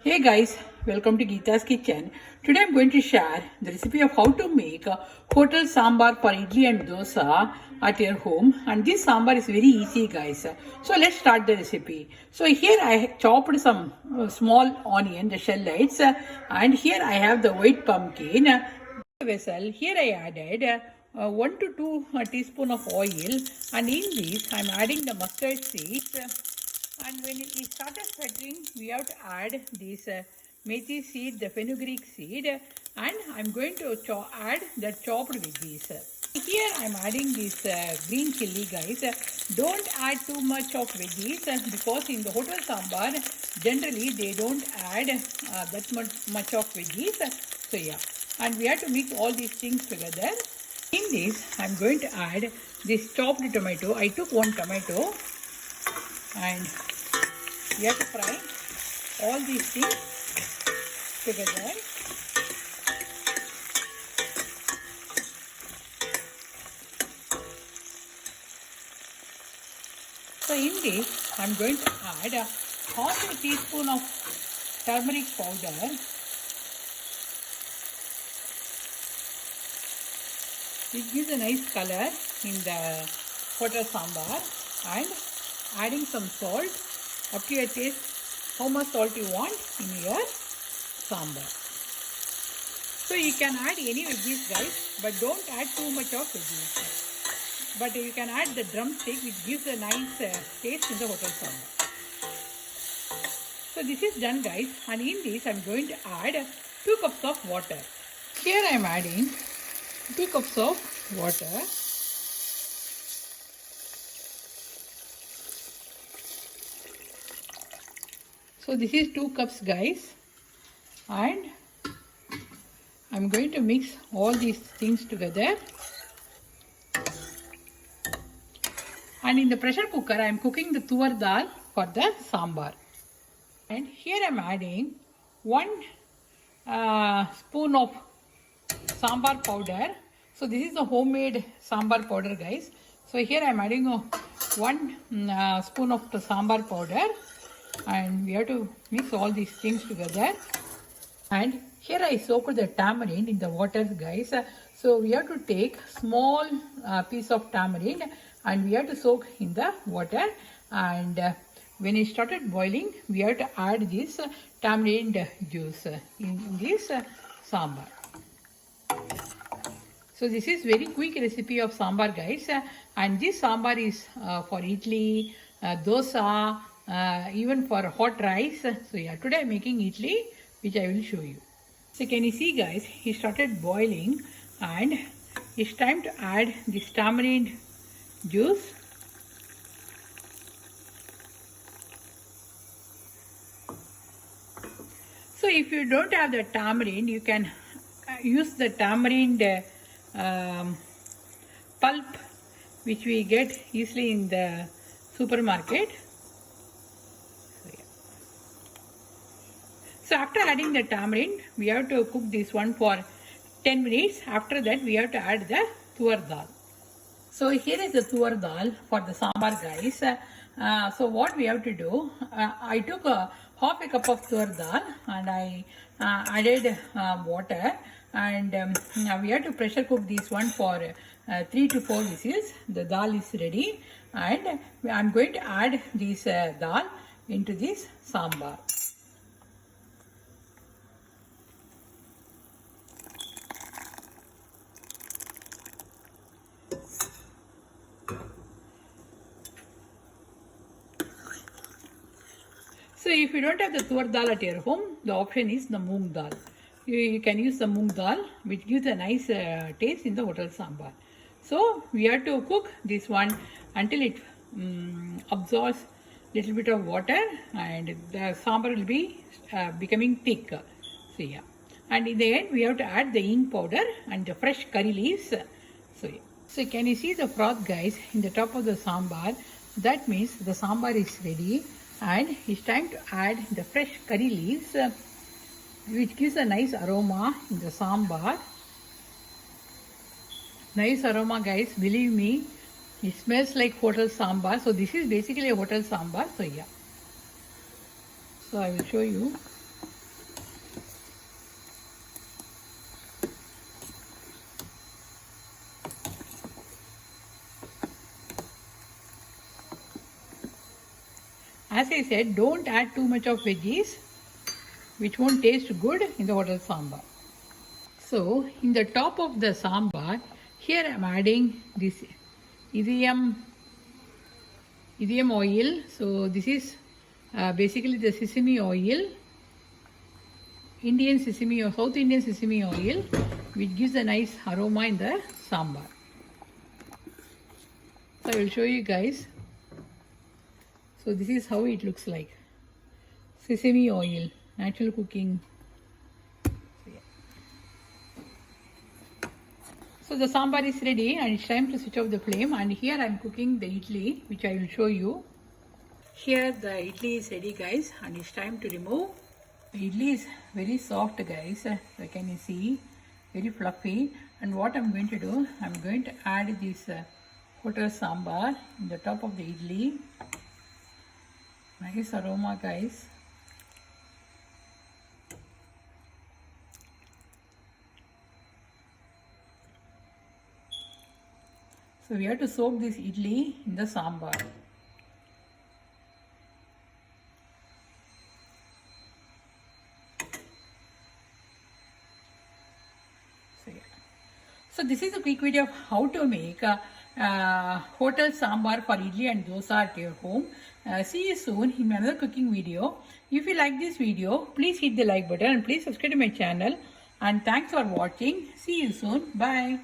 Hey guys, welcome to Geeta's Kitchen. Today I'm going to share the recipe of how to make a hotel sambar for idli and dosa at your home. And this sambar is very easy guys. So let's start the recipe. So here I chopped some small onion, the shallots, and here I have the white pumpkin. Vessel, here I added 1 to 2 teaspoon of oil, and in this I'm adding the mustard seeds. And when it started sputtering, we have to add this methi seed, the fenugreek seed, and I'm going to add the chopped veggies. Here I'm adding this green chili guys. Don't add too much of veggies because in the hotel sambar, generally they don't add that much of veggies. So yeah, and we have to mix all these things together. In this, I'm going to add this chopped tomato. I took one tomato and we have to fry all these things together. So in this, I'm going to add a half a teaspoon of turmeric powder. It gives a nice color in the hotel sambar, and adding some salt up to your taste, how much salt you want in your sambar. So you can add any veggies guys, but don't add too much of veggies. But you can add the drumstick, which gives a nice taste in the hotel sambar. So this is done guys, and in this I'm going to add 2 cups of water. Here I am adding 2 cups of water. So this is 2 cups guys, and I'm going to mix all these things together. And in the pressure cooker I am cooking the tuvar dal for the sambar. And here I am adding 1 spoon of sambar powder. So this is the homemade sambar powder guys. So here I am adding 1 spoon of the sambar powder, and we have to mix all these things together. And here I soaked the tamarind in the water guys. So we have to take small piece of tamarind and we have to soak in the water, and when it started boiling we have to add this tamarind juice in this sambar. So this is very quick recipe of sambar guys, and this sambar is for idli, dosa, even for hot rice. So yeah, today I'm making idli, which I will show you. So can you see guys, it started boiling and it's time to add this tamarind juice. So if you don't have the tamarind, you can use the tamarind pulp, which we get easily in the supermarket. So after adding the tamarind, we have to cook this one for 10 minutes. After that, we have to add the tuvar dal. So here is the tuvar dal for the sambar guys. So what we have to do, I took half a cup of tuvar dal and I added water, and now we have to pressure cook this one for 3 to 4 whistles. The dal is ready, and I'm going to add this dal into this sambar. So if you don't have the tuvar dal at your home, the option is the moong dal. You can use the moong dal, which gives a nice taste in the hotel sambar. So we have to cook this one until it absorbs little bit of water, and the sambar will be becoming thick. So yeah, and in the end we have to add the ing powder and the fresh curry leaves. So yeah. So can you see the froth guys in the top of the sambar? That means the sambar is ready, and it's time to add the fresh curry leaves, which gives a nice aroma in the sambar. Nice aroma guys, believe me, it smells like hotel sambar. So this is basically a hotel sambar. So yeah, so I will show you. as I said, don't add too much of veggies, which won't taste good in the hotel sambar. So in the top of the sambar, here I am adding this idli oil. So this is basically the sesame oil, Indian sesame or South Indian sesame oil, which gives a nice aroma in the sambar. So I will show you guys. So this is how it looks like. Sesame oil, natural cooking. So the sambar is ready and it's time to switch off the flame, and here I am cooking the idli, which I will show you. Here the idli is ready, guys, and it's time to remove. The idli is very soft, guys, so can you see, very fluffy. And what I'm going to do, I'm going to add this hotel sambar in the top of the idli. Nice aroma, guys. So we have to soak this idli in the sambar. So this is a quick video of how to make hotel sambar for idli and dosa at your home. See you soon in another cooking video. If you like this video, please hit the like button and please subscribe to my channel. And thanks for watching. See you soon. Bye.